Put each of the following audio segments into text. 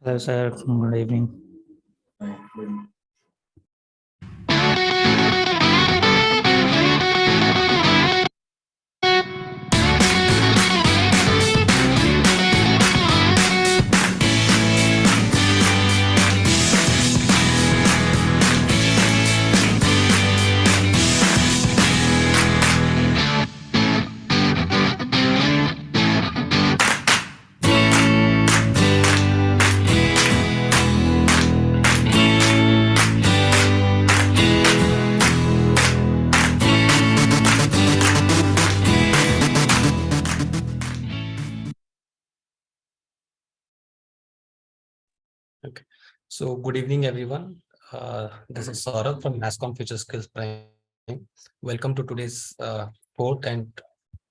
Hello, sir. Good evening. Okay. So good evening, everyone. This is Saurabh from NASCOM FutureSkills Prime. Welcome to today's fourth and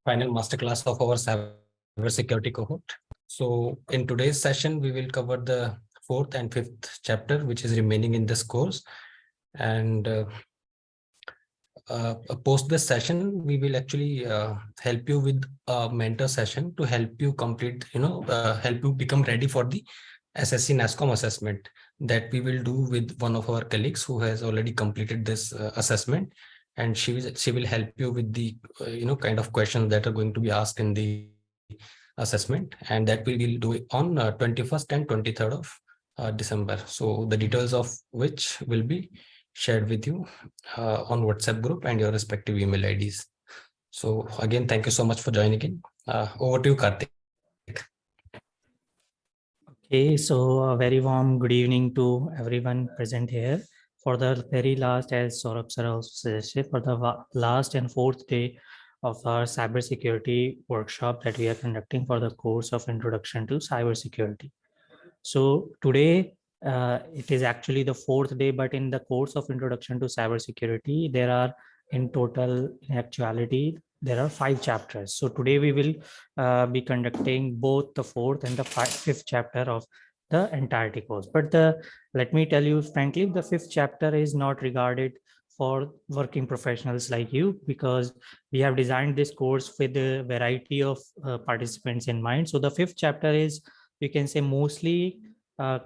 final masterclass of our cybersecurity cohort. So in today's session, we will cover the fourth and fifth chapter, which is remaining in this course. And post this session, we will actually help you with a mentor session to help you complete, help you become ready for the SSC NASCOM assessment that we will do with one of our colleagues who has already completed this assessment, and she will help you with the kind of questions that are going to be asked in the assessment, and that we will do it on 21st and 23rd of December. So the details of which will be shared with you on WhatsApp group and your respective email IDs. So again, thank you so much for joining in. Over to you, Karthik. Okay, so a very warm good evening to everyone present here for the very last, as Saurabh sir also suggested, for the last and fourth day of our cybersecurity workshop that we are conducting for the course of Introduction to Cybersecurity. So today, it is actually the fourth day, but in the course of Introduction to Cybersecurity, there are in total, in actuality, there are 5 chapters. So today we will be conducting both the fourth and the fifth chapter of the entirety course. But let me tell you frankly, the fifth chapter is not regarded for working professionals like you, because we have designed this course with a variety of participants in mind. So the fifth chapter is, you can say, mostly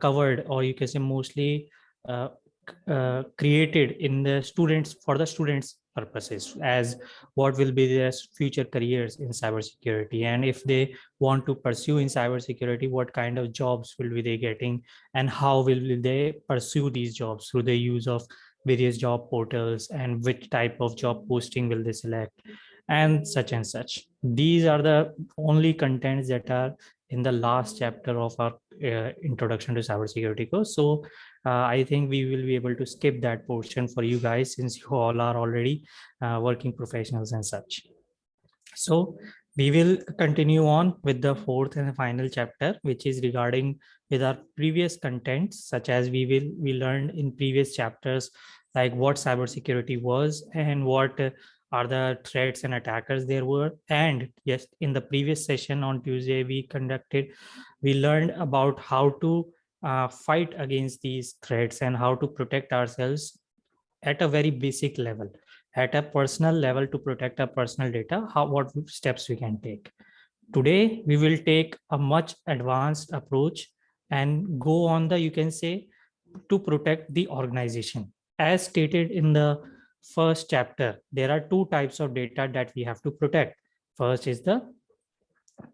covered, or you can say mostly uh, created in the students, for the students purposes, as what will be their future careers in cybersecurity, and if they want to pursue in cybersecurity, what kind of jobs will be they getting, and how will they pursue these jobs through the use of various job portals, and which type of job posting will they select, and such. These are the only contents that are in the last chapter of our introduction to cybersecurity course. So I think we will be able to skip that portion for you guys, since you all are already working professionals and such. So we will continue on with the fourth and final chapter, which is regarding with our previous contents, such as we learned in previous chapters, like what cybersecurity was and what are the threats and attackers there were. And yes, in the previous session on Tuesday, we learned about how to fight against these threats and how to protect ourselves at a very basic level, at a personal level, to protect our personal data, what steps we can take. Today we will take a much advanced approach and go on the, you can say, to protect the organization. As stated in the first chapter, there are 2 types of data that we have to protect. First is the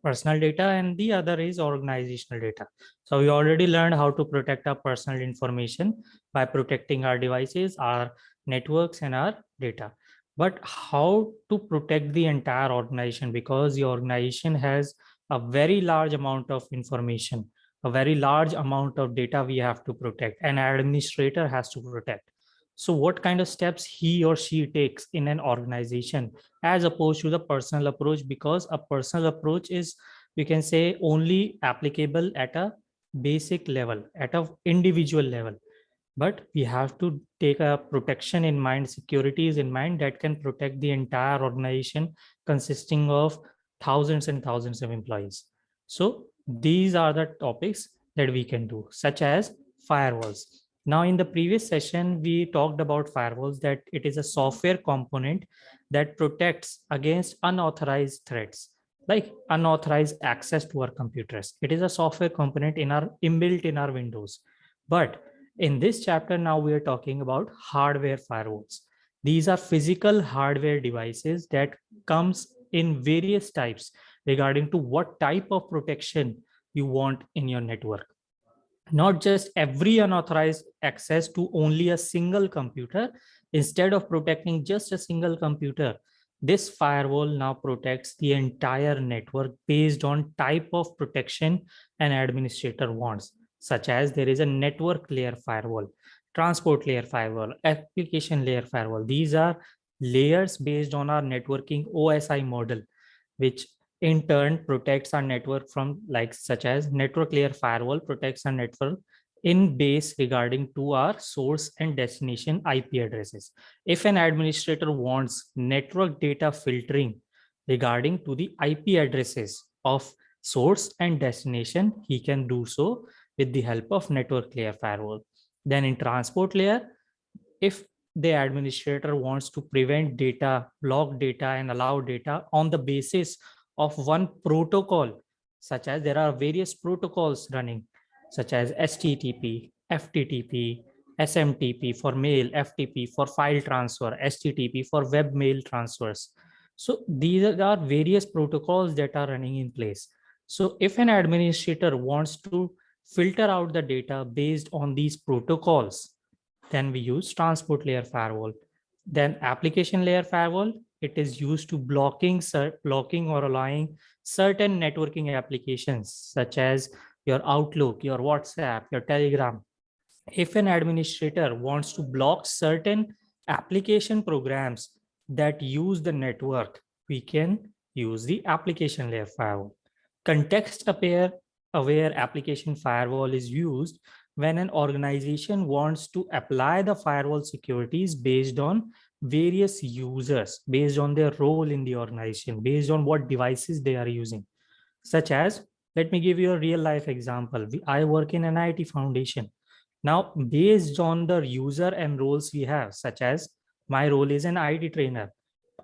personal data, and the other is organizational data. So we already learned how to protect our personal information by protecting our devices, our networks, and our data. But how to protect the entire organization, because the organization has a very large amount of information, a very large amount of data we have to protect, and an administrator has to protect. So what kind of steps he or she takes in an organization, as opposed to the personal approach, because a personal approach is, we can say, only applicable at a basic level, at a individual level. But we have to take a protection in mind, security is in mind, that can protect the entire organization consisting of thousands and thousands of employees. So these are the topics that we can do, such as firewalls. Now, in the previous session, we talked about firewalls, that it is a software component that protects against unauthorized threats. like unauthorized access to our computers. It is a software component in our inbuilt in our Windows. But in this chapter, now we are talking about hardware firewalls. These are physical hardware devices that comes in various types regarding to what type of protection you want in your network. Not just every unauthorized access to only a single computer. Instead of protecting just a single computer, this firewall now protects the entire network based on type of protection an administrator wants, such as there is a network layer firewall, transport layer firewall, application layer firewall. These are layers based on our networking OSI model, which in turn protects our network from, like, such as network layer firewall protects our network in base regarding to our source and destination IP addresses. If an administrator wants network data filtering regarding to the IP addresses of source and destination, he can do so with the help of network layer firewall. Then in transport layer, if the administrator wants to prevent data, block data, and allow data on the basis of one protocol, such as there are various protocols running, such as HTTP, FTTP, SMTP for mail, FTP for file transfer, HTTP for web mail transfers. So these are various protocols that are running in place. So if an administrator wants to filter out the data based on these protocols, then we use transport layer firewall. Then application layer firewall, it is used to blocking or allowing certain networking applications such as your Outlook, your WhatsApp, your Telegram. If an administrator wants to block certain application programs that use the network, we can use the application layer firewall. Context aware application firewall is used when an organization wants to apply the firewall securities based on various users, based on their role in the organization, based on what devices they are using. Such as, let me give you a real life example. I work in an IT foundation. Now, based on the user and roles we have, such as my role is an IT trainer,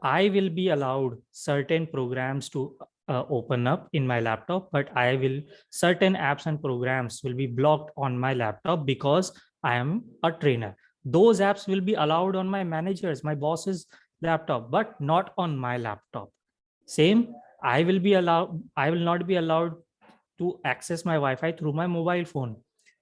I will be allowed certain programs to open up in my laptop, but I will certain apps and programs will be blocked on my laptop because I am a trainer. Those apps will be allowed on my manager's, my boss's laptop, but not on my laptop. Same, I will not be allowed to access my Wi-Fi through my mobile phone,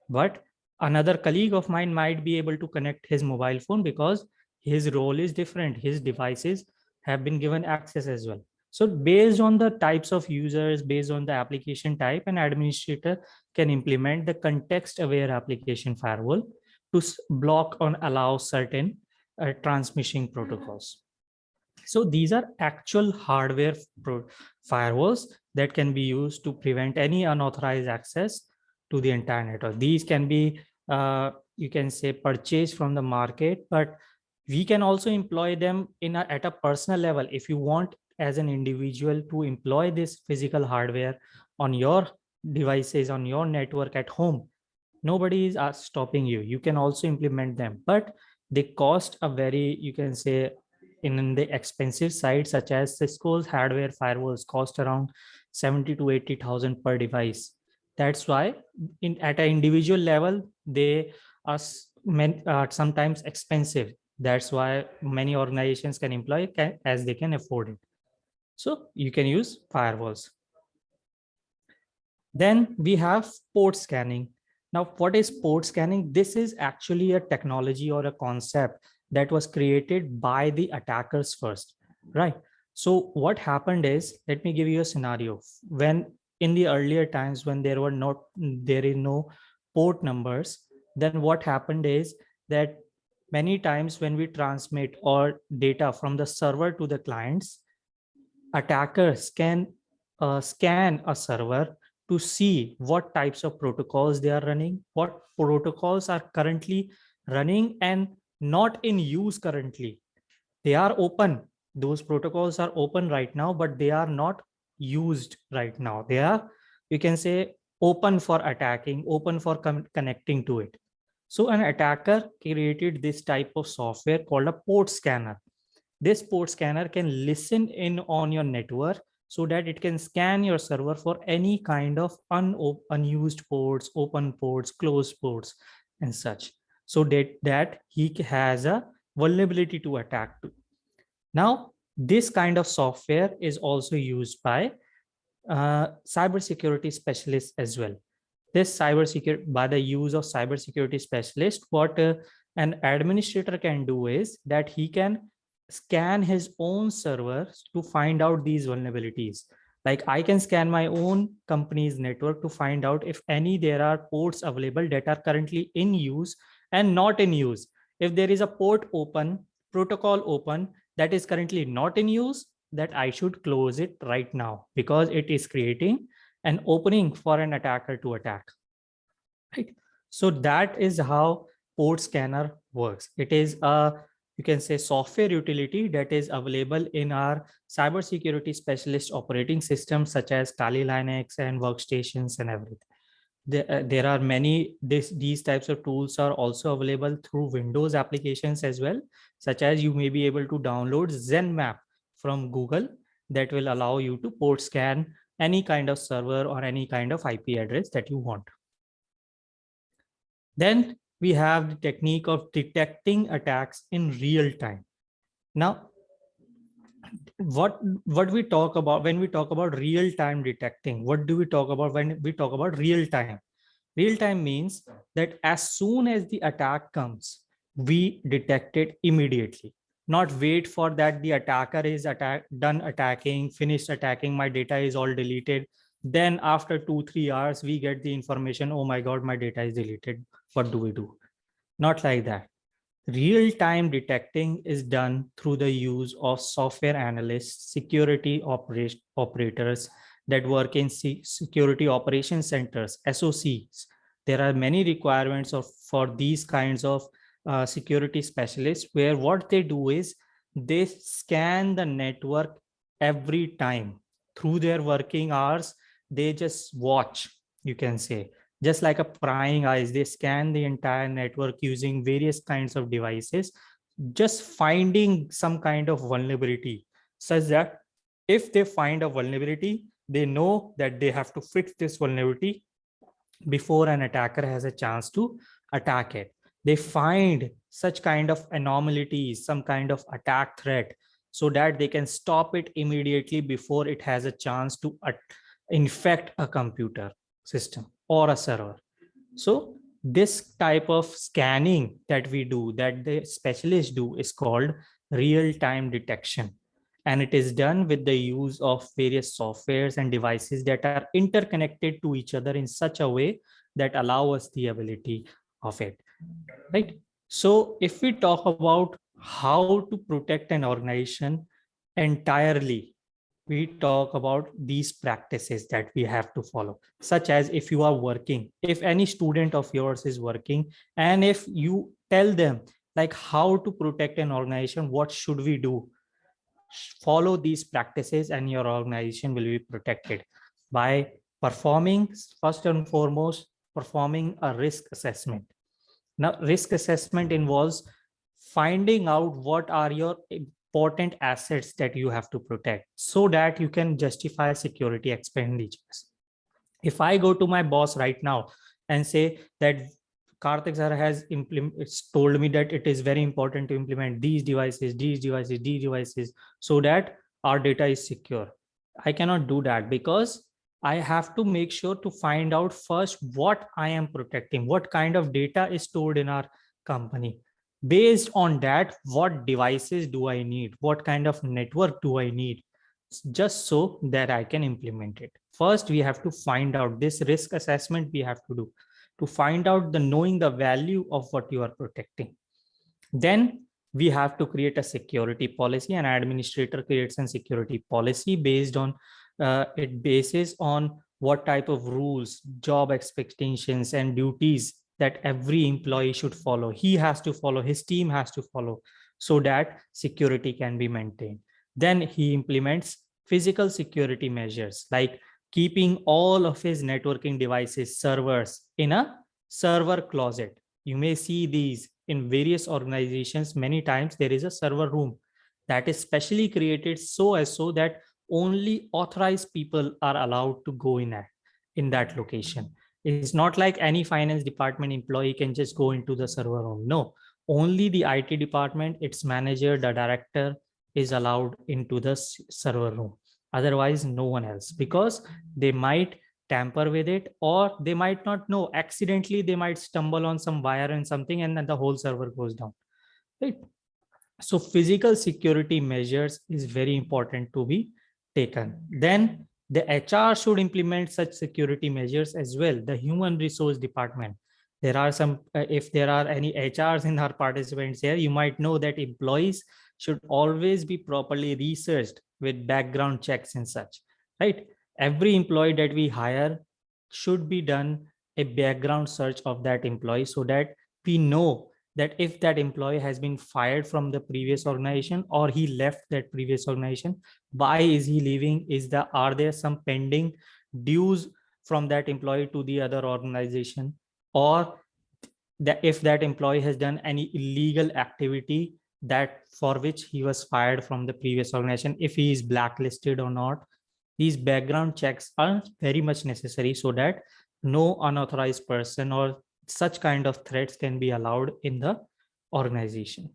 but another colleague of mine might be able to connect his mobile phone because his role is different. His devices have been given access as well. So based on the types of users, based on the application type, an administrator can implement the context aware application firewall to block or allow certain transmission protocols. So these are actual hardware firewalls that can be used to prevent any unauthorized access to the entire network. These can be, you can say, purchased from the market, but we can also employ them at a personal level. If you want as an individual to employ this physical hardware on your devices, on your network at home, nobody is stopping you. You can also implement them, but they cost a very, you can say, in the expensive side, such as Cisco's hardware firewalls cost around 70 to 80,000 per device. That's why at an individual level, they are sometimes expensive. That's why many organizations can employ as they can afford it. So you can use firewalls. Then we have port scanning. Now, what is port scanning? This is actually a technology or a concept that was created by the attackers first, right? So what happened is, let me give you a scenario. When in the earlier times, when there is no port numbers, then what happened is that many times when we transmit or data from the server to the clients, attackers can scan a server to see what types of protocols they are running, what protocols are currently running and not in use currently. They are open. Those protocols are open right now, but they are not used right now. They are, you can say, open for attacking, open for connecting to it. So an attacker created this type of software called a port scanner. This port scanner can listen in on your network so that it can scan your server for any kind of unused ports, open ports, closed ports, and such, so that he has a vulnerability to attack to. Now, this kind of software is also used by cybersecurity specialists as well. This cybersecurity, by the use of cybersecurity specialist, what an administrator can do is that he can scan his own servers to find out these vulnerabilities. Like I can scan my own company's network to find out if any there are ports available that are currently in use and not in use. If there is a port open, protocol open that is currently not in use, that I should close it right now because it is creating an opening for an attacker to attack. Right. So that is how port scanner works. It is a, you can say, software utility that is available in our cybersecurity specialist operating systems such as Kali Linux and workstations and everything. There are many, these types of tools are also available through Windows applications as well, such as you may be able to download ZenMap from Google that will allow you to port scan any kind of server or any kind of IP address that you want. Then we have the technique of detecting attacks in real time. Now, what we talk about when we talk about real time detecting, what do we talk about when we talk about real time? Real time means that as soon as the attack comes, we detect it immediately, not wait for that the attacker is done attacking, finished attacking, my data is all deleted. Then after 2-3 hours, we get the information, oh my God, my data is deleted. What do we do? Not like that. Real-time detecting is done through the use of software analysts, security operators that work in security operation centers, SOCs. There are many requirements for these kinds of security specialists, where what they do is they scan the network every time through their working hours. They just watch, you can say, just like a prying eyes, they scan the entire network using various kinds of devices, just finding some kind of vulnerability, such that if they find a vulnerability, they know that they have to fix this vulnerability before an attacker has a chance to attack it. They find such kind of anomalies, some kind of attack threat, so that they can stop it immediately before it has a chance to infect a computer system or a server. So this type of scanning that we do, that the specialists do, is called real-time detection. And it is done with the use of various softwares and devices that are interconnected to each other in such a way that allow us the ability of it, right? So if we talk about how to protect an organization entirely, we talk about these practices that we have to follow, such as if you are working, if any student of yours is working, and if you tell them like how to protect an organization, what should we do, follow these practices and your organization will be protected by performing, first and foremost, performing a risk assessment. Now, risk assessment involves finding out what are your important assets that you have to protect so that you can justify security expenditures. If I go to my boss right now and say that Karthik sir has told me that it is very important to implement these devices, these devices, so that our data is secure. I cannot do that because I have to make sure to find out first what I am protecting, what kind of data is stored in our company. Based on that, what devices do I need? What kind of network do I need? Just so that I can implement it. First, we have to find out this risk assessment we have to do to find out the knowing the value of what you are protecting. Then we have to create a security policy. An administrator creates a security policy based on it bases on what type of rules, job expectations, and duties that every employee should follow. He has to follow, his team has to follow, so that security can be maintained. Then he implements physical security measures like keeping all of his networking devices, servers in a server closet. You may see these in various organizations. Many times there is a server room that is specially created so that only authorized people are allowed to go in that location. It's not like any finance department employee can just go into the server room. No, only the IT department, its manager, the director is allowed into the server room. Otherwise, no one else, because they might tamper with it, or they might not know, accidentally they might stumble on some wire and something, and then the whole server goes down, right? So physical security measures is very important to be taken. Then the HR should implement such security measures as well. The human resource department, there are some if there are any HRs in our participants here, you might know that employees should always be properly researched with background checks and such, right? Every employee that we hire should be done a background search of that employee, so that we know that if that employee has been fired from the previous organization, or he left that previous organization, why is he leaving? Are there some pending dues from that employee to the other organization, or that if that employee has done any illegal activity that for which he was fired from the previous organization, if he is blacklisted or not. These background checks are very much necessary, so that no unauthorized person or such kind of threats can be allowed in the organization.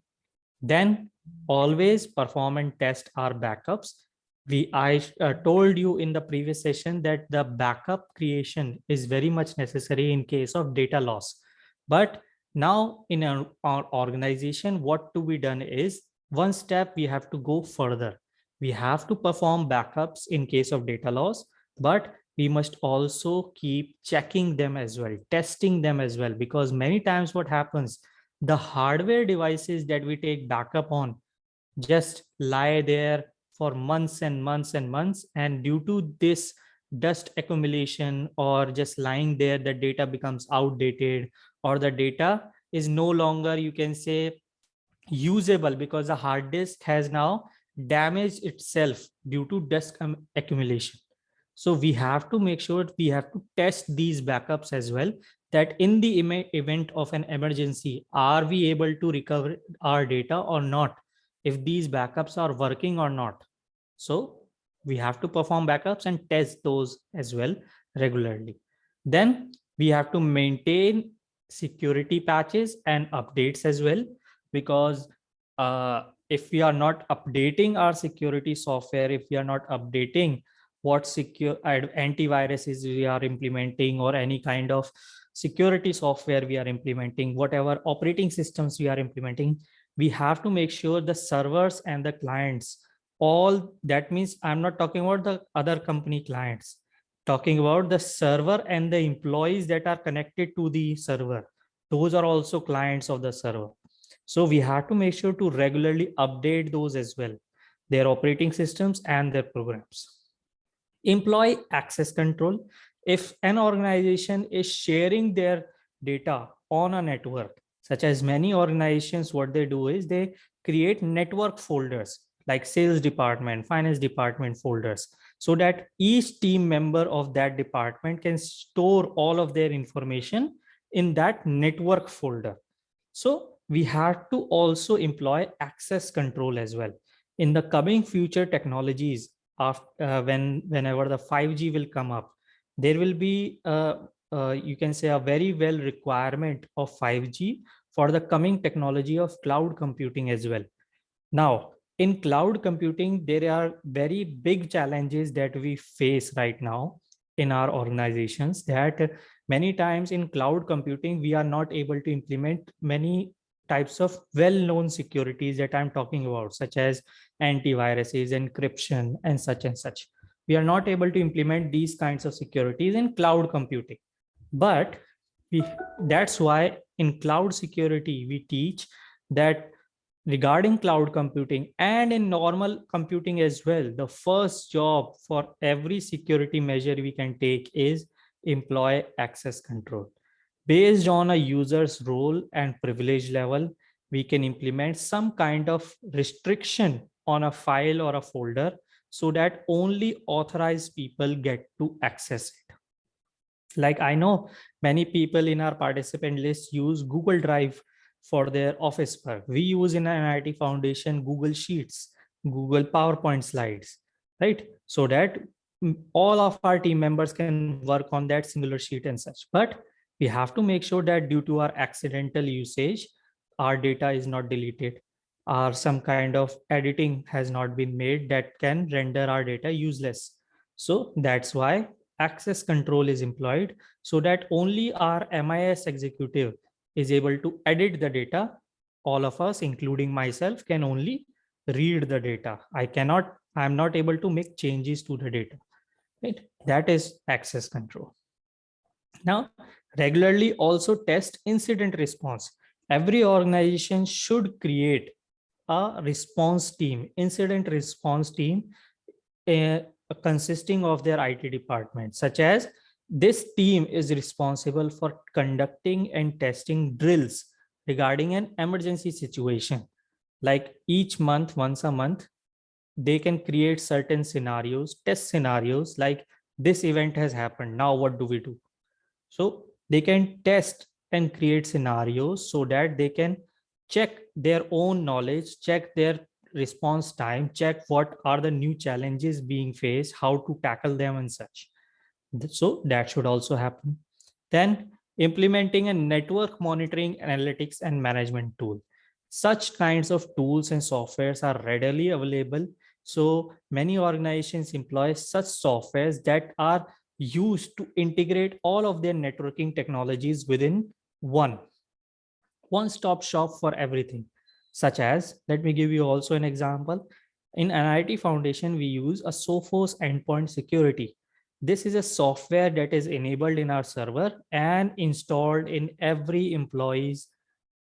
Then always perform and test our backups. I told you in the previous session that the backup creation is very much necessary in case of data loss. But now in our organization, what to be done is, one step we have to go further. We have to perform backups in case of data loss, but we must also keep checking them as well, testing them as well, because many times what happens, the hardware devices that we take backup on just lie there for months and months and months, and due to this dust accumulation or just lying there, the data becomes outdated, or the data is no longer, you can say, usable, because the hard disk has now damaged itself due to dust accumulation. So we have to make sure we have to test these backups as well, that in the event of an emergency, are we able to recover our data or not, if these backups are working or not. So we have to perform backups and test those as well regularly. Then we have to maintain security patches and updates as well, because if we are not updating our security software, if we are not updating what secure antiviruses we are implementing, or any kind of security software we are implementing, whatever operating systems we are implementing, we have to make sure the servers and the clients, all that means, I'm not talking about the other company clients, talking about the server and the employees that are connected to the server, those are also clients of the server. So we have to make sure to regularly update those as well, their operating systems and their programs. Employee access control. If an organization is sharing their data on a network, such as many organizations, what they do is they create network folders like sales department, finance department folders, so that each team member of that department can store all of their information in that network folder. So we have to also employ access control as well. In the coming future technologies, after whenever the 5G will come up, there will be you can say a very well requirement of 5G for the coming technology of cloud computing as well. Now, in cloud computing, there are very big challenges that we face right now in our organizations, that many times in cloud computing, we are not able to implement many types of well-known securities that I'm talking about, such as antiviruses, encryption, and such and such. We are not able to implement these kinds of securities in cloud computing. But that's why in cloud security, we teach that regarding cloud computing and in normal computing as well, the first job for every security measure we can take is employee access control. Based on a user's role and privilege level, we can implement some kind of restriction on a file or a folder, so that only authorized people get to access it. Like, I know many people in our participant list use Google Drive for their office work. We use in an IT Foundation Google Sheets, Google PowerPoint slides, right? so that all of our team members can work on that singular sheet and such. But we have to make sure that due to our accidental usage, our data is not deleted, or some kind of editing has not been made that can render our data useless. So that's why access control is employed, so that only our MIS executive is able to edit the data. All of us, including myself, can only read the data. I'm not able to make changes to the data, right? That is access control. Now, regularly also test incident response. Every organization should create a response team, incident response team, uh, consisting of their IT department, such as this team is responsible for conducting and testing drills regarding an emergency situation. Like each month, once a month, they can create certain scenarios, test scenarios, like this event has happened. Now, what do we do? So they can test and create scenarios so that they can check their own knowledge, check their response time, check what are the new challenges being faced, how to tackle them and such. So that should also happen. Then implementing a network monitoring, analytics, and management tool. Such kinds of tools and softwares are readily available. So many organizations employ such softwares that are used to integrate all of their networking technologies within one one-stop shop for everything. Such as, let me give you also an example. In NIT Foundation, we use a Sophos endpoint security. This is a software that is enabled in our server and installed in every employee's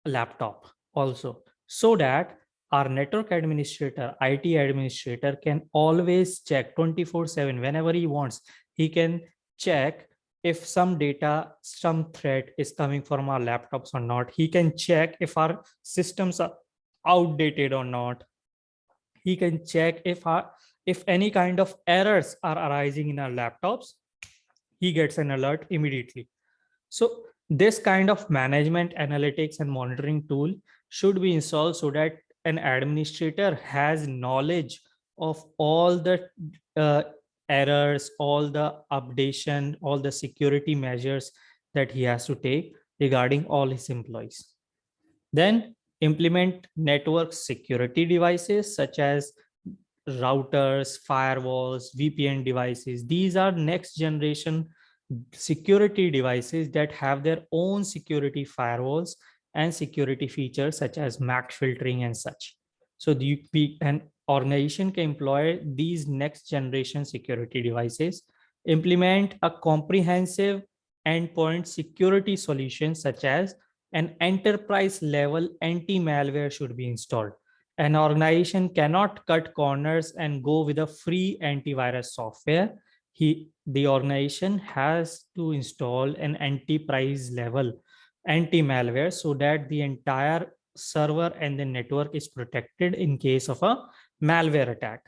laptop also, so that our network administrator, IT administrator, can always check 24/7 whenever he wants. He can check if some data, some threat is coming from our laptops or not. He can check if our systems are outdated or not. He can check if any kind of errors are arising in our laptops. He gets an alert immediately. So this kind of management, analytics, and monitoring tool should be installed so that an administrator has knowledge of all the uh, errors, all the updation, all the security measures that he has to take regarding all his employees. Then implement network security devices such as routers, firewalls, VPN devices. These are next generation security devices that have their own security firewalls and security features such as MAC filtering and such. So an organization can employ these next generation security devices, implement a comprehensive endpoint security solution such as an enterprise level anti-malware should be installed. An organization cannot cut corners and go with a free antivirus software. The organization has to install an enterprise level anti-malware so that the entire server and the network is protected in case of a malware attack.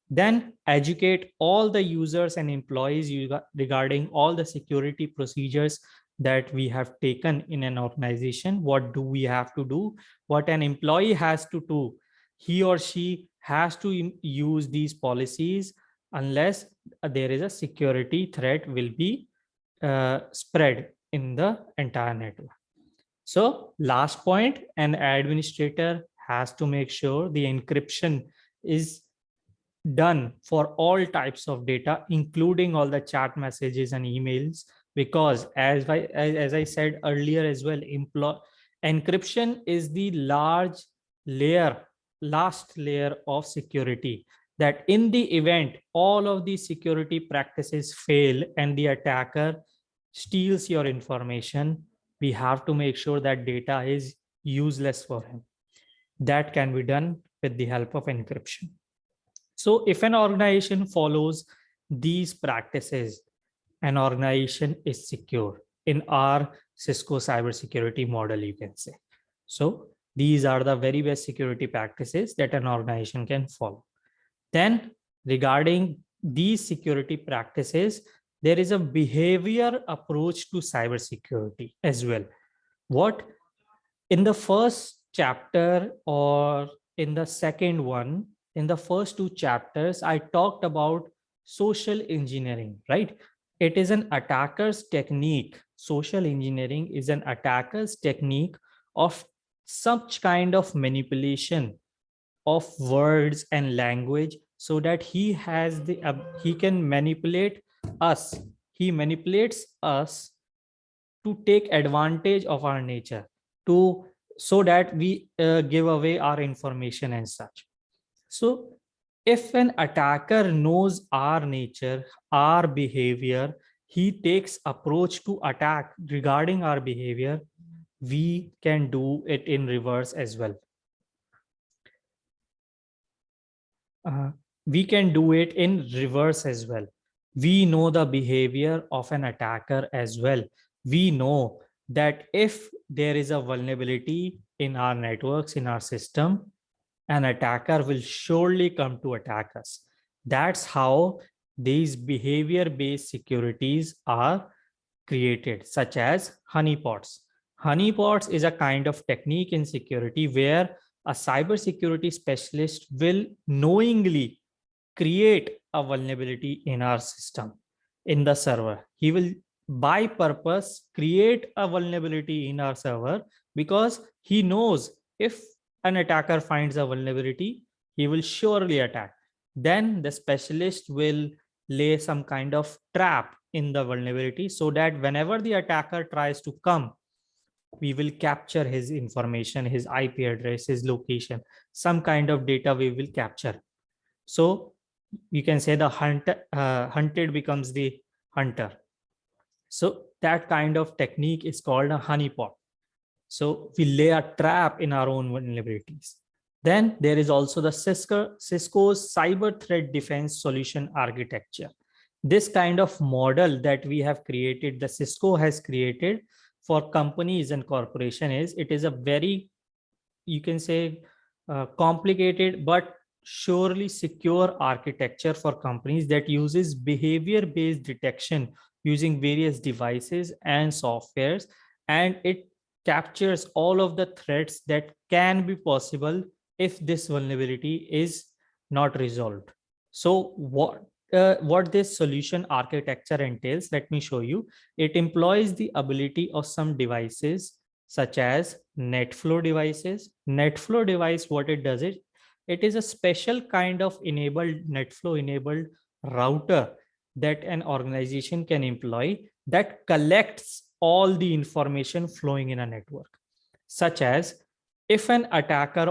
Then educate all the users and employees regarding all the security procedures that we have taken in an organization. What do we have to do? What an employee has to do? He or she has to use these policies unless there is a security threat will be spread in the entire network. So last point, an administrator has to make sure the encryption is done for all types of data, including all the chat messages and emails, because as I said earlier as well, encryption is the last layer of security, that in the event all of these security practices fail and the attacker steals your information, we have to make sure that data is useless for him. That can be done with the help of encryption. So if an organization follows these practices, an organization is secure in our Cisco cybersecurity model, you can say. So these are the very best security practices that an organization can follow. Then regarding these security practices, there is a behavior approach to cybersecurity as well. What in the first chapter or in the second one, in the first two chapters, I talked about social engineering, right? It is an attacker's technique. Social engineering is an attacker's technique of such kind of manipulation of words and language so that he can manipulate us. He manipulates us to take advantage of our nature, to so that we give away our information and such. So if an attacker knows our nature, our behavior, he takes approach to attack regarding our behavior, we can do it in reverse as well. uh, we can do it in reverse as well. We know the behavior of an attacker as well. We know that if there is a vulnerability in our networks, in our system, an attacker will surely come to attack us. That's how these behavior based securities are created, such as honeypots. Honeypots is a kind of technique in security where a cybersecurity specialist will knowingly create a vulnerability in our system, in the server. He will, by purpose, create a vulnerability in our server because he knows if an attacker finds a vulnerability, he will surely attack. Then the specialist will lay some kind of trap in the vulnerability so that whenever the attacker tries to come, we will capture his information, his IP address, his location, some kind of data we will capture. So you can say the hunted becomes the hunter. So that kind of technique is called a honeypot. So we lay a trap in our own vulnerabilities. Then there is also the Cisco's cyber threat defense solution architecture. This kind of model that we have created, the Cisco has created for companies and corporation, is it is a very, you can say, complicated but surely secure architecture for companies that uses behavior based detection using various devices and softwares, and it captures all of the threats that can be possible if this vulnerability is not resolved. So what this solution architecture entails, let me show you. It employs the ability of some devices such as NetFlow devices. NetFlow device, what it does is, it is a special kind of enabled NetFlow enabled router that an organization can employ that collects all the information flowing in a network, such as if an attacker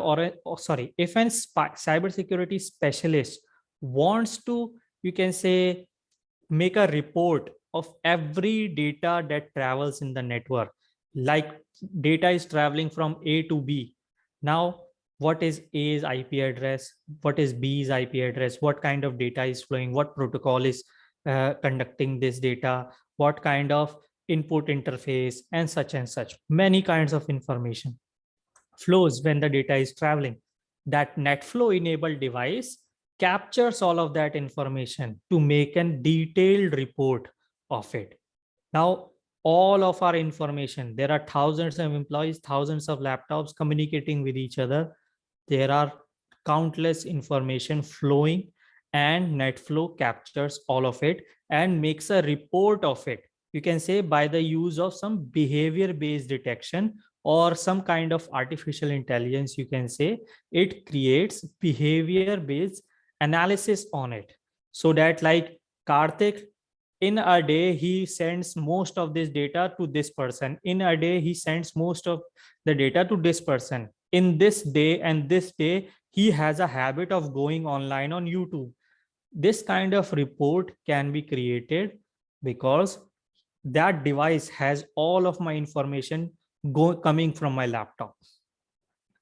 if an cybersecurity specialist wants to, you can say, make a report of every data that travels in the network, like data is traveling from A to B. Now, what is A's IP address? What is B's IP address? What kind of data is flowing? What protocol is conducting this data? What kind of input interface and such? Many kinds of information flows when the data is traveling. That NetFlow enabled device captures all of that information to make a detailed report of it. Now, all of our information, there are thousands of employees, thousands of laptops communicating with each other. There are countless information flowing, and NetFlow captures all of it and makes a report of it. You can say by the use of some behavior based detection or some kind of artificial intelligence, you can say it creates behavior based analysis on it, so that, like, Karthik, in a day he sends most of this data to this person, in a day he sends most of the data to this person, in this day and this day he has a habit of going online on YouTube. This kind of report can be created because that device has all of my information coming from my laptop,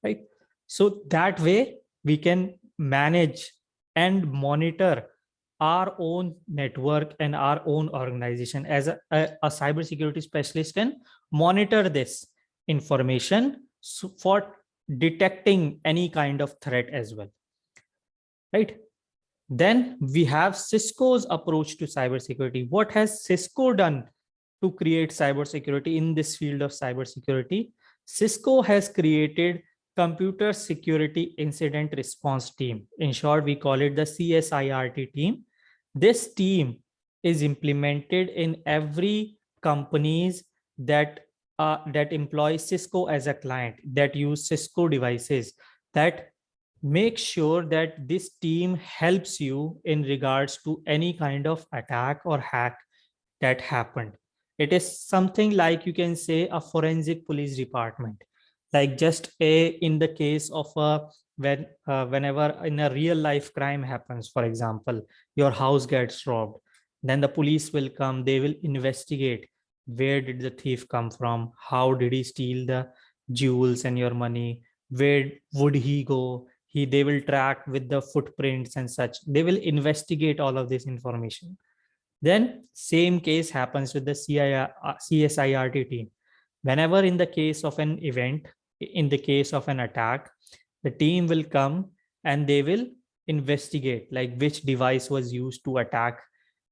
right? So that way we can manage and monitor our own network and our own organization. As a cybersecurity specialist can monitor this information for detecting any kind of threat as well, right? Then we have Cisco's approach to cybersecurity. What has Cisco done to create cybersecurity in this field of cybersecurity? Cisco has created Computer Security Incident Response Team. In short, we call it the CSIRT team. This team is implemented in every companies that employ Cisco as a client, that use Cisco devices, that make sure that this team helps you in regards to any kind of attack or hack that happened. It is something like, you can say, a forensic police department. Like just a in the case of a whenever in a real life crime happens, for example, your house gets robbed, then the police will come, they will investigate where did the thief come from, how did he steal the jewels and your money, where would he go, they will track with the footprints and such, they will investigate all of this information. Then same case happens with the CSIRT team. Whenever in the case of an event, in the case of an attack, the team will come and they will investigate like which device was used to attack,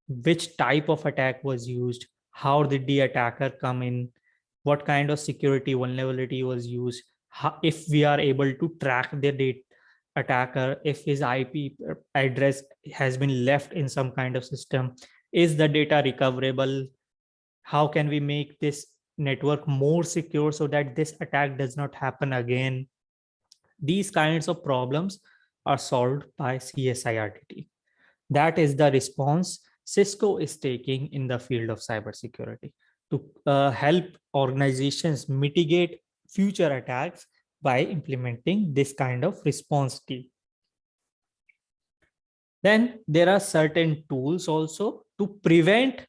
which type of attack was used, how did the attacker come in, what kind of security vulnerability was used, if we are able to track the date attacker, if his IP address has been left in some kind of system, is the data recoverable, how can we make this network more secure so that this attack does not happen again. These kinds of problems are solved by CSIRT. That is the response Cisco is taking in the field of cybersecurity to help organizations mitigate future attacks by implementing this kind of response team. Then there are certain tools also to prevent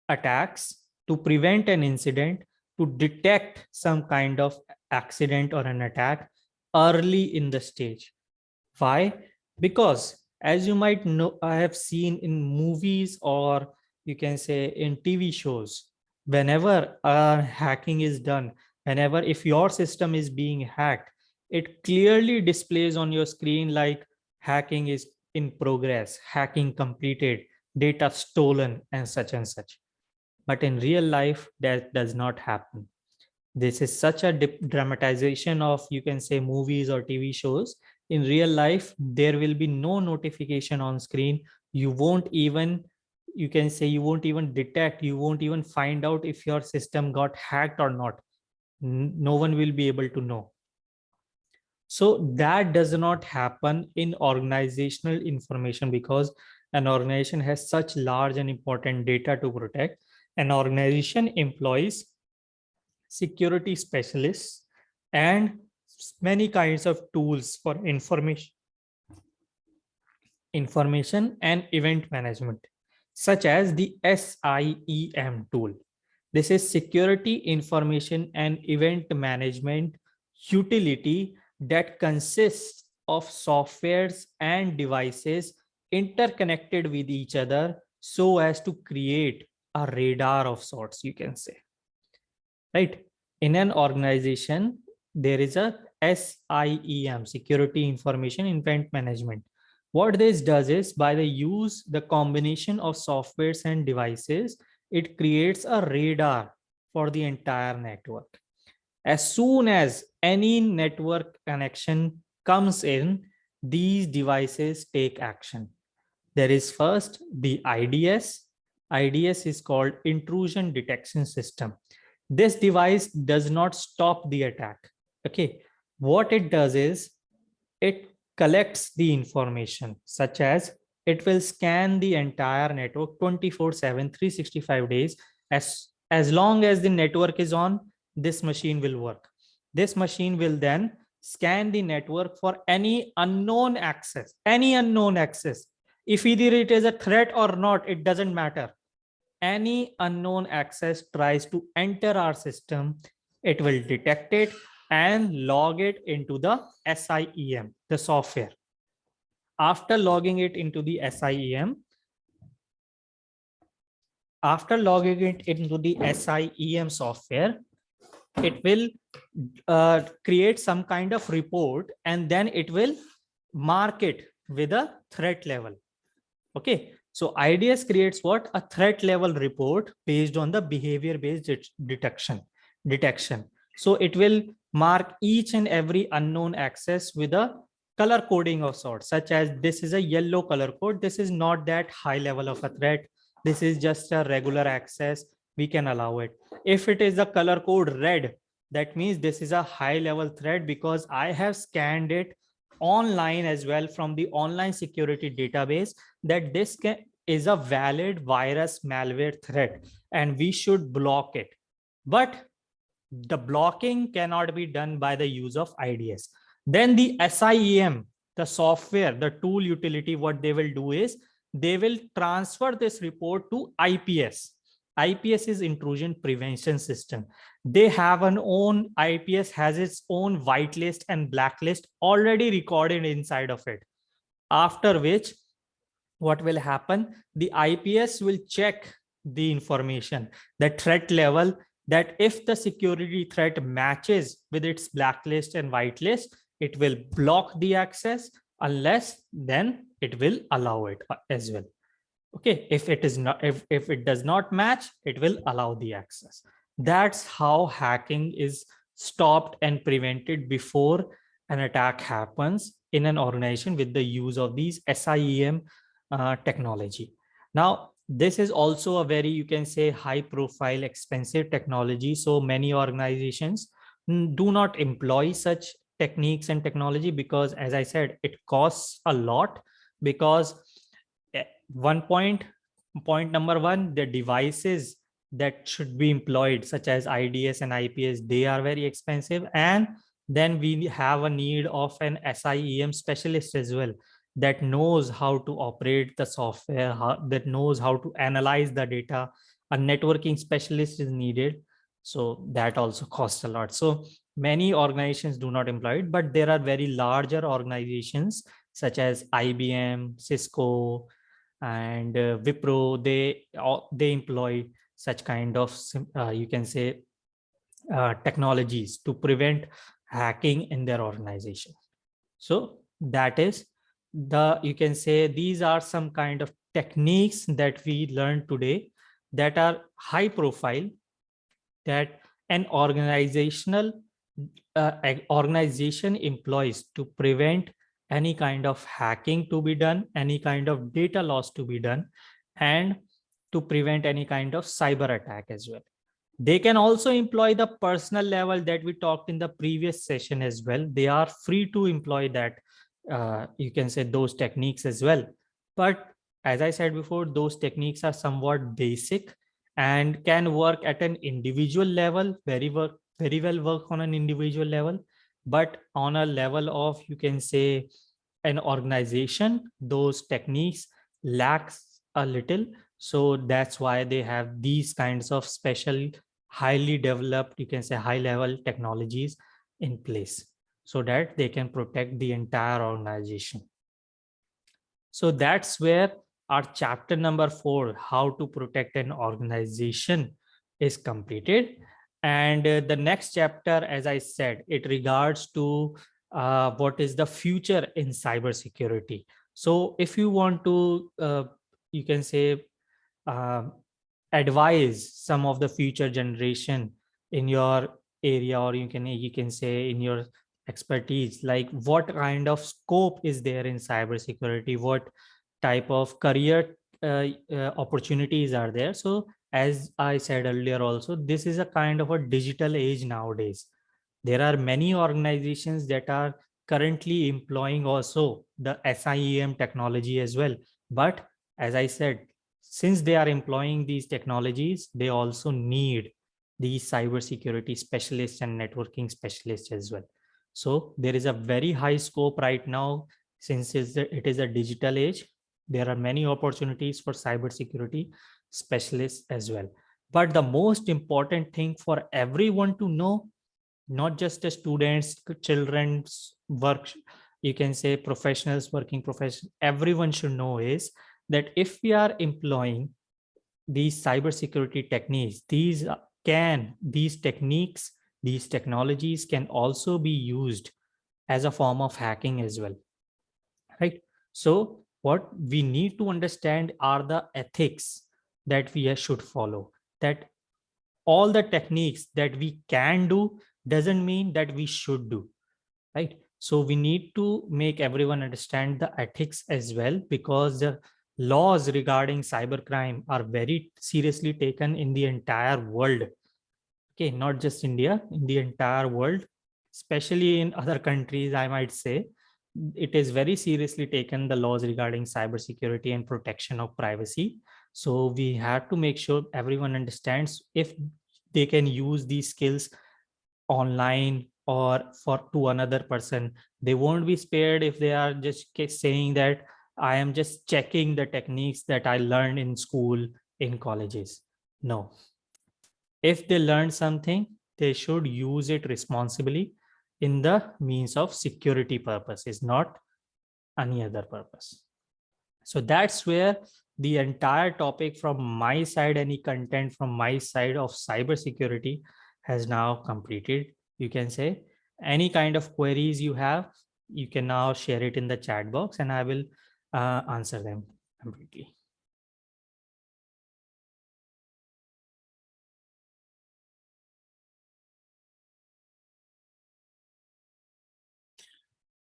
attacks, to prevent an incident, to detect some kind of accident or an attack early in the stage. Why? Because as you might know, I have seen in movies or you can say in TV shows, whenever hacking is done, whenever if your system is being hacked, it clearly displays on your screen like hacking is in progress, hacking completed, data stolen, and such and such. But in real life, that does not happen. This is such a dramatization of, you can say, movies or TV shows. In real life, there will be no notification on screen. You won't even, you can say, you won't even detect, you won't even find out if your system got hacked or not. No one will be able to know. So that does not happen in organizational information because an organization has such large and important data to protect. An organization employs security specialists and many kinds of tools for information and event management, such as the SIEM tool. This is Security Information and Event Management utility that consists of softwares and devices interconnected with each other so as to create a radar of sorts, you can say. Right? In an organization, there is a SIEM, Security Information Event Management. What this does is, by the combination of softwares and devices, it creates a radar for the entire network. As soon as any network connection comes in, these devices take action. There is first the IDS. IDS is called Intrusion Detection System. This device does not stop the attack. Okay. What it does is it collects the information, such as it will scan the entire network 24/7, 365 days. As long as the network is on, this machine will work. This machine will then scan the network for any unknown access, If either it is a threat or not, it doesn't matter. Any unknown access tries to enter our system, it will detect it and log it into the SIEM, the software. After logging it into the SIEM, software, it will create some kind of report and then it will mark it with a threat level. Okay. So IDS creates what? A threat level report based on the behavior based detection. So it will mark each and every unknown access with a color coding of sorts, such as this is a yellow color code. This is not that high level of a threat. This is just a regular access. We can allow it. If it is a color code red, that means this is a high level threat because I have scanned it online as well from the online security database that is a valid virus malware threat and we should block it. But the blocking cannot be done by the use of IDS. Then the SIEM, the software, the tool utility, what they will do is they will transfer this report to IPS. IPS is intrusion prevention system. They have an own, IPS has its own whitelist and blacklist already recorded inside of it. After which, what will happen? The IPS will check the information, the threat level, that if the security threat matches with its blacklist and whitelist, it will block the access, unless then it will allow it as well. Okay, if it is not, if it does not match, it will allow the access. That's how hacking is stopped and prevented before an attack happens in an organization with the use of these SIEM technology. Now, this is also a very, you can say, high profile, expensive technology. So many organizations do not employ such techniques and technology because, as I said, it costs a lot. Because point number one, the devices that should be employed, such as IDS and IPS, they are very expensive. And then we have a need of an SIEM specialist as well, that knows how to operate the software, that knows how to analyze the data. A networking specialist is needed. So that also costs a lot. So many organizations do not employ it, but there are very larger organizations such as IBM, Cisco, and Wipro. They employ such kind of you can say technologies to prevent hacking in their organization. So that is the, you can say, these are some kind of techniques that we learned today that are high profile, that an organization employs to prevent any kind of hacking to be done, any kind of data loss to be done, and to prevent any kind of cyber attack as well. They can also employ the personal level that we talked in the previous session as well. They are free to employ that, you can say, those techniques as well. But as I said before, those techniques are somewhat basic and can work at an individual level, very well work on an individual level. But on a level of, you can say, an organization, those techniques lacks a little. So that's why they have these kinds of special, highly developed, you can say, high level technologies in place, so that they can protect the entire organization. So that's where our chapter number 4, how to protect an organization, is completed. And the next chapter, as I said, it regards to what is the future in cybersecurity. So if you want to, you can say, uh, advise some of the future generation in your area, or you can say in your expertise, like what kind of scope is there in cybersecurity, what type of career opportunities are there. So as I said earlier also, this is a kind of a digital age nowadays. There are many organizations that are currently employing also the SIEM technology as well. But as I said, since they are employing these technologies, they also need these cybersecurity specialists and networking specialists as well. So there is a very high scope right now, since it is a digital age. There are many opportunities for cybersecurity specialists as well. But the most important thing for everyone to know, not just the students, children's work, you can say professionals, working professionals, everyone should know is that if we are employing these cybersecurity techniques, these techniques, these technologies can also be used as a form of hacking as well, right? So what we need to understand are the ethics that we should follow. That all the techniques that we can do doesn't mean that we should do, right? So we need to make everyone understand the ethics as well, because the laws regarding cybercrime are very seriously taken in the entire world. Okay, not just India, in the entire world, especially in other countries, I might say. It is very seriously taken, the laws regarding cybersecurity and protection of privacy. So we have to make sure everyone understands if they can use these skills online or for to another person. They won't be spared if they are just saying that I am just checking the techniques that I learned in school, in colleges. No, if they learn something, they should use it responsibly in the means of security purposes, not any other purpose. So that's where the entire topic from my side, any content from my side of cybersecurity has now completed. You can say any kind of queries you have, you can now share it in the chat box and I will answer them completely.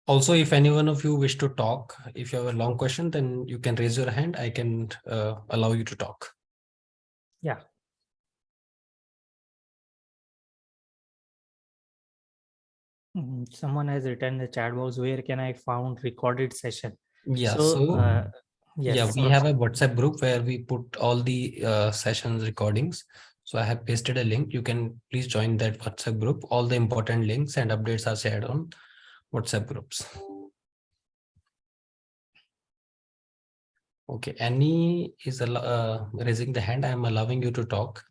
Also, if any one of you wish to talk, if you have a long question, then you can raise your hand. I can allow you to talk. Yeah. Someone has written in the chat box, where can I found recorded session? Yeah, So so yeah, yes, we have a WhatsApp group where we put all the sessions recordings. So I have pasted a link. You can please join that WhatsApp group. All the important links and updates are shared on WhatsApp groups. Okay, Annie is raising the hand. I am allowing you to talk.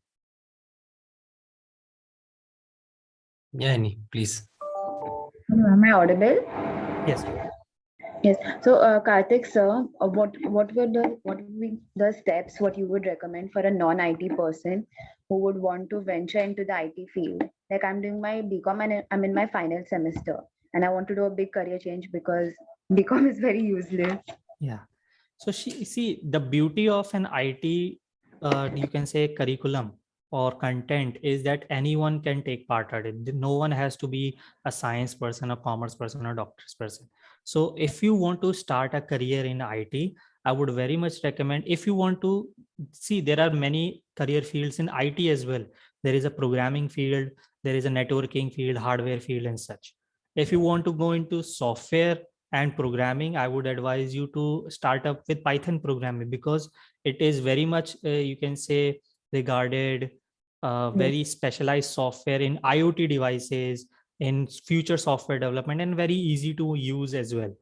Yeah, Annie, please. Hello, am I audible? yes. Yes. So, Karthik sir, what would be the steps what you would recommend for a non-IT person who would want to venture into the IT field? Like I'm doing my BCom and I'm in my final semester, and I want to do a big career change because BCom is very useless. Yeah. So see, the beauty of an IT, you can say curriculum or content, is that anyone can take part at it. No one has to be a science person, a commerce person, or doctor's person. So if you want to start a career in IT, I would very much recommend, if you want to see, there are many career fields in IT as well. There is a programming field, there is a networking field, hardware field, and such. If you want to go into software and programming, I would advise you to start up with Python programming, because it is very much you can say regarded Yes. very specialized software in IoT devices, in future software development, and very easy to use as well.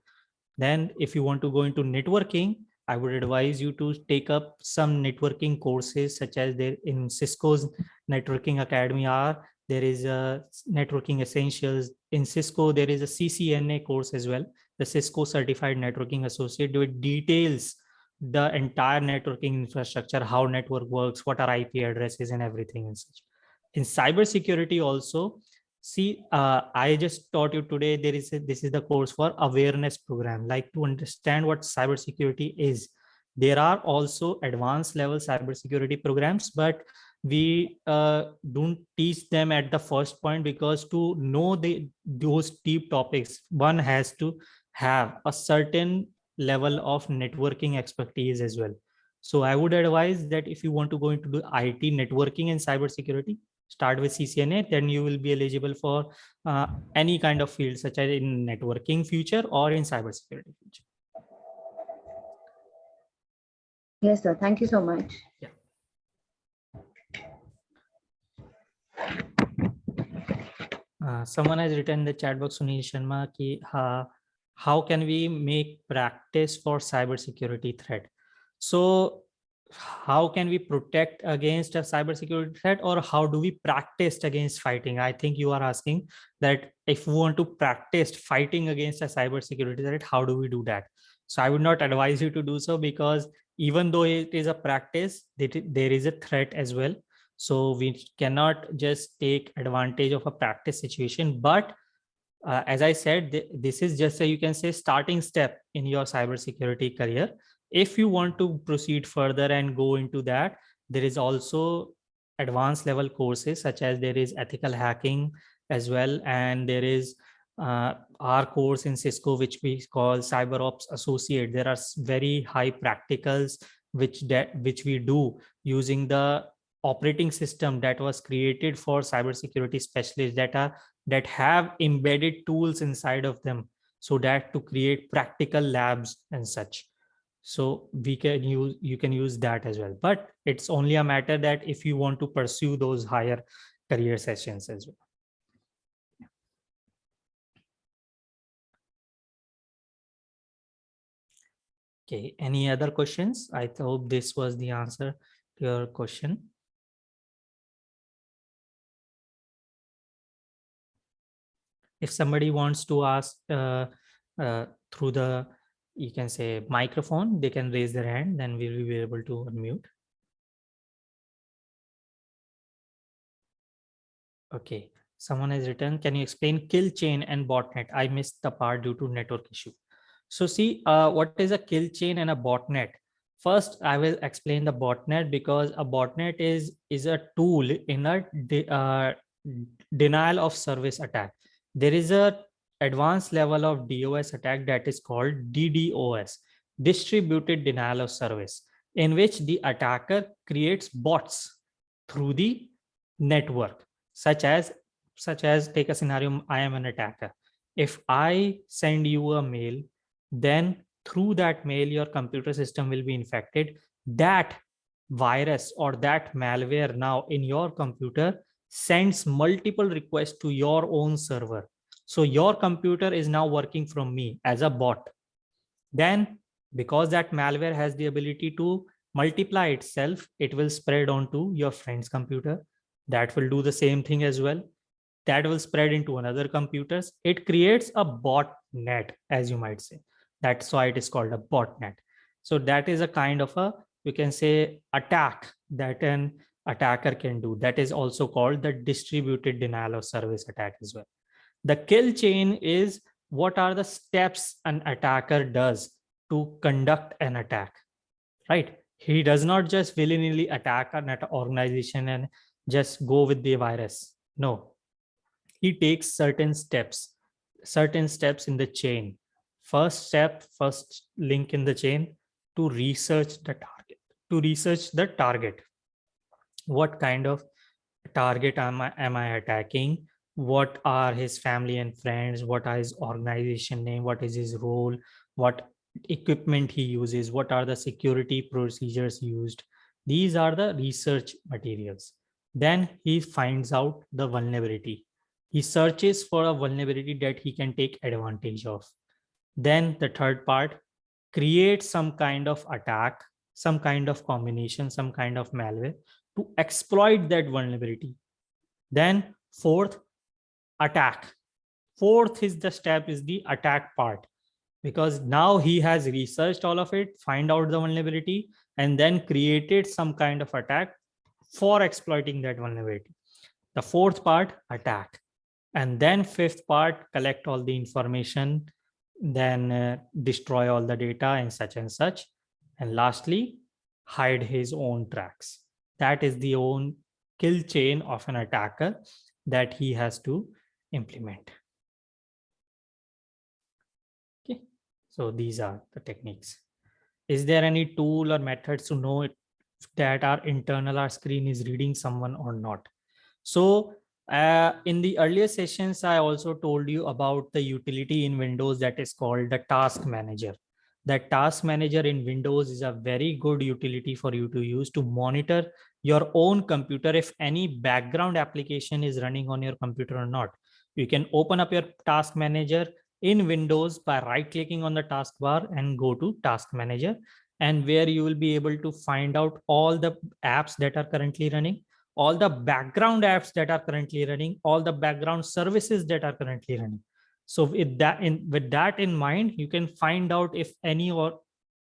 Then if you want to go into networking, I would advise you to take up some networking courses, such as there in Cisco's networking academy are. There is a networking essentials. In Cisco, there is a CCNA course as well, the Cisco Certified Networking Associate, which details the entire networking infrastructure, how network works, what are IP addresses, and everything and such. In cybersecurity also, see, I just taught you today, this is the course for awareness program, like to understand what cybersecurity is. There are also advanced level cybersecurity programs, but we don't teach them at the first point, because to know those deep topics, one has to have a certain level of networking expertise as well. So I would advise that if you want to go into the IT networking and cybersecurity, start with CCNA, then you will be eligible for any kind of field, such as in networking future or in cybersecurity future. Yes, sir. Thank you so much. Yeah. Someone has written in the chat box, Sunil Sharma, ki, how can we make practice for cybersecurity threat? So how can we protect against a cybersecurity threat, or how do we practice against fighting? I think you are asking that if we want to practice fighting against a cybersecurity threat, how do we do that? So I would not advise you to do so, because even though it is a practice, there is a threat as well. So we cannot just take advantage of a practice situation. But as I said, this is just a, you can say, starting step in your cybersecurity career. If you want to proceed further and go into that, there is also advanced level courses, such as there is ethical hacking as well, and there is our course in Cisco, which we call CyberOps Associate, there are very high practicals which we do using the operating system that was created for cybersecurity specialists that have embedded tools inside of them, so that to create practical labs and such. So you can use that as well, but it's only a matter that if you want to pursue those higher career sessions as well. Okay, any other questions? I hope this was the answer to your question. If somebody wants to ask through the, you can say, microphone, they can raise their hand, then we will be able to unmute. Okay, someone has written, can you explain kill chain and botnet? I missed the part due to network issue. So see, what is a kill chain and a botnet? First, I will explain the botnet, because a botnet is a tool in a denial of service attack. There is a advanced level of DOS attack that is called DDoS, distributed denial of service, in which the attacker creates bots through the network, such as take a scenario, I am an attacker. If I send you a mail, then through that mail your computer system will be infected. That virus or that malware now in your computer sends multiple requests to your own server. So your computer is now working from me as a bot. Then because that malware has the ability to multiply itself, it will spread onto your friend's computer. That will do the same thing as well. That will spread into another computers. It creates a botnet, as you might say. That's why it is called a botnet. So that is a kind of a, you can say, attack that an attacker can do. That is also called the distributed denial of service attack as well. The kill chain is what are the steps an attacker does to conduct an attack, right? He does not just willy-nilly attack an organization and just go with the virus. No, he takes certain steps in the chain. First step, first link in the chain, to research the target. What kind of target am I attacking? What are his family and friends? What are his organization name? What is his role? What equipment he uses? What are the security procedures used? These are the research materials. Then he finds out the vulnerability. He searches for a vulnerability that he can take advantage of. Then the third part, create some kind of attack, some kind of combination, some kind of malware to exploit that vulnerability. Then fourth, attack. Fourth is the step is the attack part, because now he has researched all of it, find out the vulnerability, and then created some kind of attack for exploiting that vulnerability. The fourth part, attack. And then fifth part, collect all the information, then destroy all the data and such. And lastly, hide his own tracks. That is the own kill chain of an attacker that he has to implement. Okay, so these are the techniques. Is there any tool or methods to know that our screen is reading someone or not? So in the earlier sessions, I also told you about the utility in Windows that is called the Task Manager. That Task Manager in Windows is a very good utility for you to use to monitor your own computer if any background application is running on your computer or not. You can open up your Task Manager in Windows by right-clicking on the taskbar and go to Task Manager, and where you will be able to find out all the apps that are currently running, all the background apps that are currently running, all the background services that are currently running. So with that in mind, you can find out if any or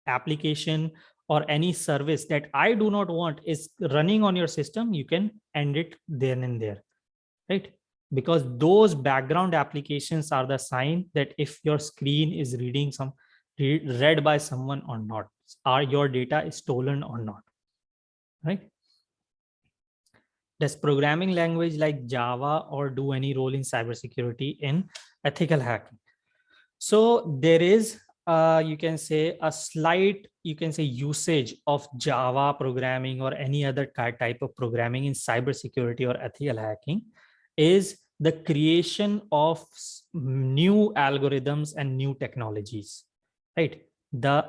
application or any service that I do not want is running on your system, you can end it then and there, right? Because those background applications are the sign that if your screen is read by someone or not, or your data is stolen or not, right? Does programming language like Java or do any role in cybersecurity in ethical hacking? So there is, you can say, a slight, you can say, usage of Java programming or any other type of programming in cybersecurity or ethical hacking is the creation of new algorithms and new technologies, right? The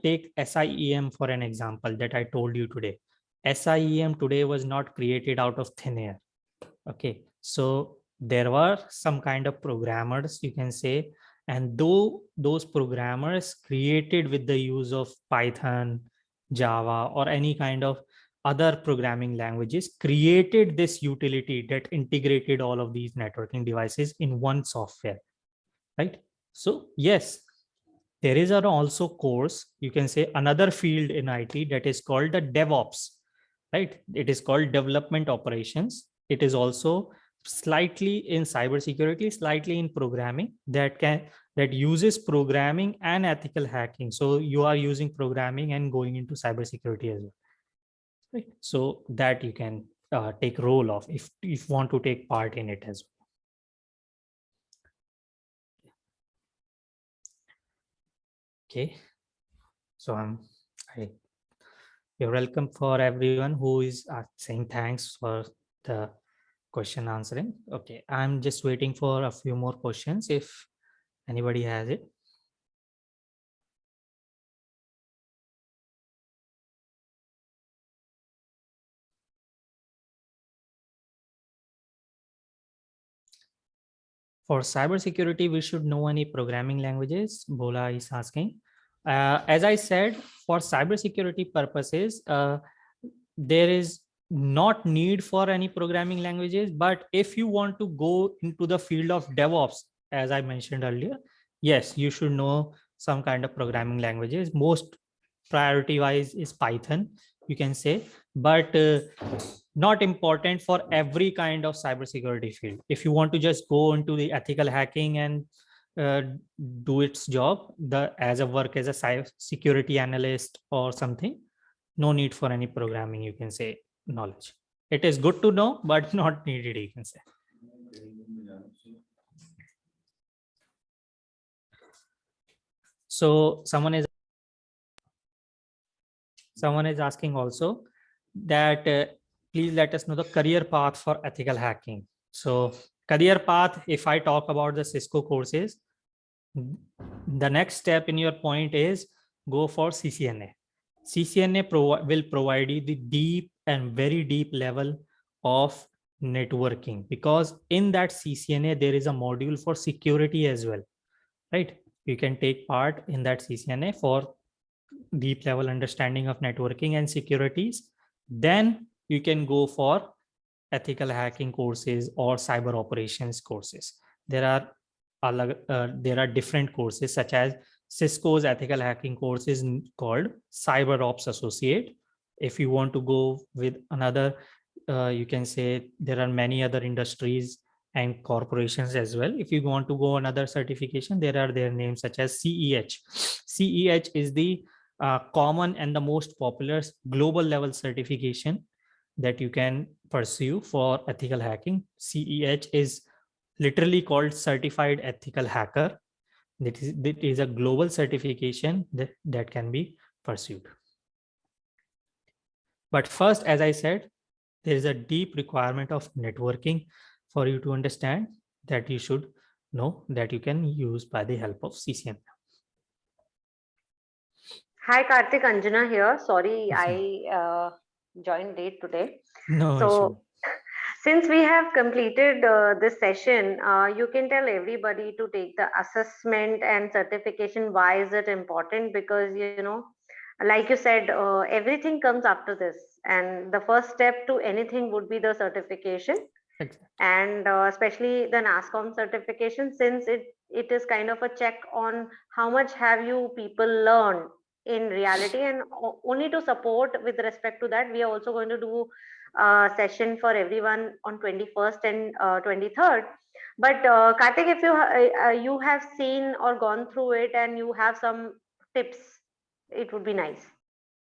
take SIEM for an example that I told you today. SIEM today was not created out of thin air. Okay, so there were some kind of programmers, you can say, and though those programmers created with the use of Python, Java, or any kind of other programming languages, created this utility that integrated all of these networking devices in one software, right? So yes, there is an also course, you can say, another field in IT that is called the DevOps, right? It is called development operations. It is also slightly in cybersecurity, slightly in programming, that uses programming and ethical hacking. So you are using programming and going into cybersecurity as well, right? So that you can take role of if you want to take part in it as well. Okay, so you're welcome for everyone who is saying thanks for the question answering. Okay, I'm just waiting for a few more questions if anybody has it. For cybersecurity, we should know any programming languages, Bola is asking. As I said, for cybersecurity purposes, there is not need for any programming languages, but if you want to go into the field of DevOps, as I mentioned earlier, yes, you should know some kind of programming languages. Most priority wise is Python, you can say, but not important for every kind of cybersecurity field. If you want to just go into the ethical hacking and uh, do its job, the as a work as a cyber security analyst or something, no need for any programming, you can say, knowledge. It is good to know, but not needed, you can say. So someone is asking also that please let us know the career path for ethical hacking. So career path, if I talk about the Cisco courses, the next step in your point is go for CCNA. CCNA will provide you the deep and very deep level of networking, because in that CCNA there is a module for security as well, right? You can take part in that CCNA for deep level understanding of networking and securities. Then you can go for ethical hacking courses or cyber operations courses. There are different courses, such as Cisco's ethical hacking course is called Cyber Ops Associate. If you want to go with another, you can say there are many other industries and corporations as well. If you want to go another certification, there are their names such as CEH. CEH is the common and the most popular global level certification that you can pursue for ethical hacking. CEH is literally called Certified Ethical Hacker. That is a global certification that can be pursued. But first, as I said, there is a deep requirement of networking for you to understand that you should know that you can use by the help of CCN. Hi, Karthik, Anjana here. Sorry, Yes, I joined late today. no issue. So, since we have completed this session, you can tell everybody to take the assessment and certification. Why is it important? Because, like you said, everything comes after this. And the first step to anything would be the certification. Exactly. And especially the NASCOM certification, since it is kind of a check on how much have you people learned in reality, and only to support with respect to that, we are also going to do a session for everyone on 21st and 23rd. But Karthik, if you have seen or gone through it and you have some tips, it would be nice.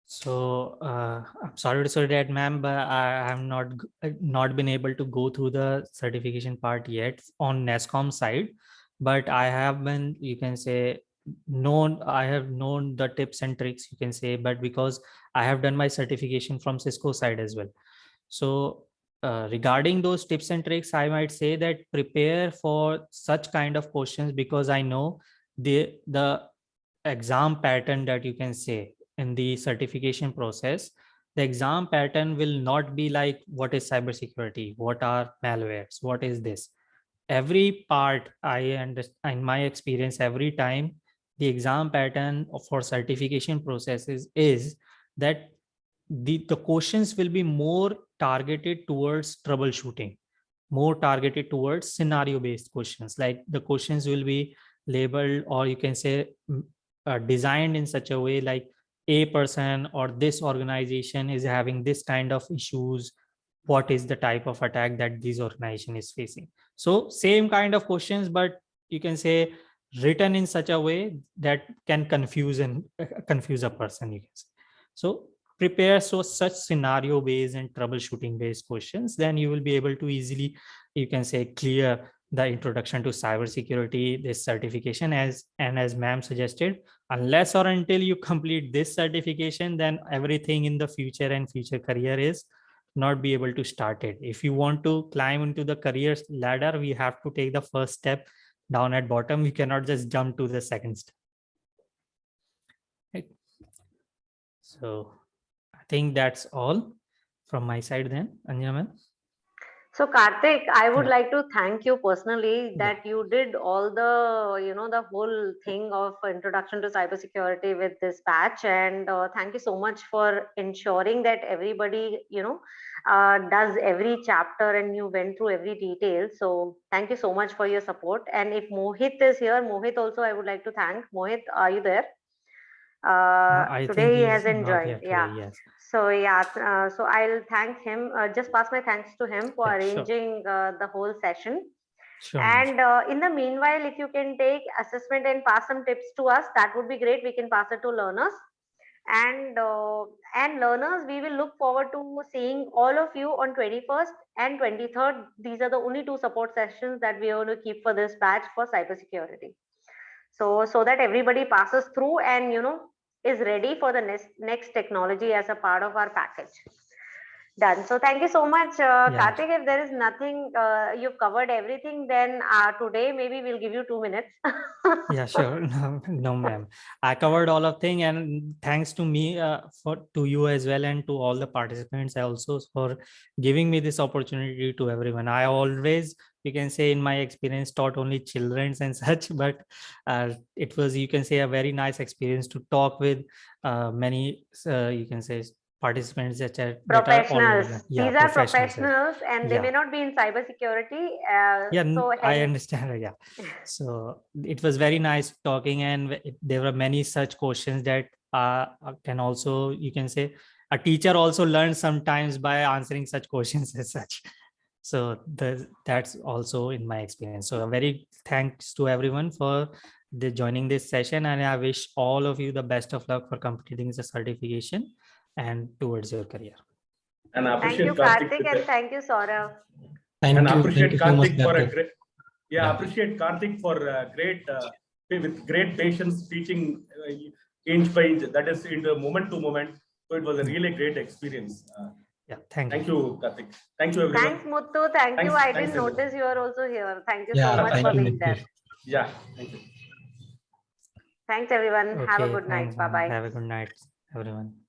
So I'm sorry to say that, ma'am, but I have not been able to go through the certification part yet on NASCOM side, but I have been, you can say, I have known the tips and tricks, you can say, but because I have done my certification from Cisco side as well. So regarding those tips and tricks, I might say that prepare for such kind of questions, because I know the exam pattern that you can say in the certification process, the exam pattern will not be like what is cybersecurity, what are malwares, what is this. Every part I understand, in my experience, every time the exam pattern for certification processes is that the questions will be more targeted towards troubleshooting, more targeted towards scenario based questions. Like the questions will be labeled, or you can say designed in such a way like a person or this organization is having this kind of issues, what is the type of attack that this organization is facing. So same kind of questions, but you can say written in such a way that can confuse a person, you can say. So prepare so such scenario based and troubleshooting based questions, then you will be able to easily, you can say, clear the introduction to cybersecurity, this certification. As ma'am suggested, unless or until you complete this certification, then everything in the future and future career is not be able to start it. If you want to climb into the career ladder, we have to take the first step down at bottom. We cannot just jump to the second step. Right. So I think that's all from my side then, Anjana ma'am. So Karthik, I would Yeah. like to thank you personally Yeah. that you did all the, the whole thing of introduction to cybersecurity with this batch. And thank you so much for ensuring that everybody, does every chapter and you went through every detail. So thank you so much for your support. And if Mohit is here, Mohit also I would like to thank. Mohit, are you there? I think Today he he's hasn't not joined. here today. Yeah. Yes. So yeah, so I'll thank him. Just pass my thanks to him for Yeah, sure. arranging the whole session. Sure, ma'am. And in the meanwhile, if you can take assessment and pass some tips to us, that would be great. We can pass it to learners. And learners, we will look forward to seeing all of you on 21st and 23rd. These are the only two support sessions that we are going to keep for this batch for cybersecurity. So that everybody passes through and is ready for the next technology as a part of our package. Done. So thank you so much, Yeah. Karthik. If there is nothing, you've covered everything, then today maybe we'll give you 2 minutes. Yeah, sure. No, ma'am. I covered all of thing, and thanks to me, to you as well, and to all the participants also for giving me this opportunity to everyone. I always, you can say, in my experience, taught only childrens and such, but it was, you can say, a very nice experience to talk with many, you can say, participants that are all Professionals. over. Yeah, These are professionals. professionals, and they Yeah. may not be in cybersecurity. Yeah, So I hence, understand. Yeah. So it was very nice talking, and there were many such questions that can also, you can say, a teacher also learns sometimes by answering such questions as such. So that's also in my experience. So a very thanks to everyone for joining this session, and I wish all of you the best of luck for completing the certification and towards your career. And I thank appreciate you, Karthik Karthik, and thank you, Saurav. and I Thank appreciate you so much, Karthik for a Karthik. great, Yeah. appreciate Karthik for with great patience teaching inch by inch, that is in the moment to moment. So it was a really great experience. Yeah, thank Thank you. you, Karthik. Thank you, everyone. Thanks, Muttu. Thank you. Thanks, I thanks, didn't everyone. notice you are also here. Thank you so Yeah, much thank for you, being there. Muthu. Yeah, thank you. Thanks, everyone. Have a Okay, good night. thanks, Bye ma'am. bye. Have a good night, everyone.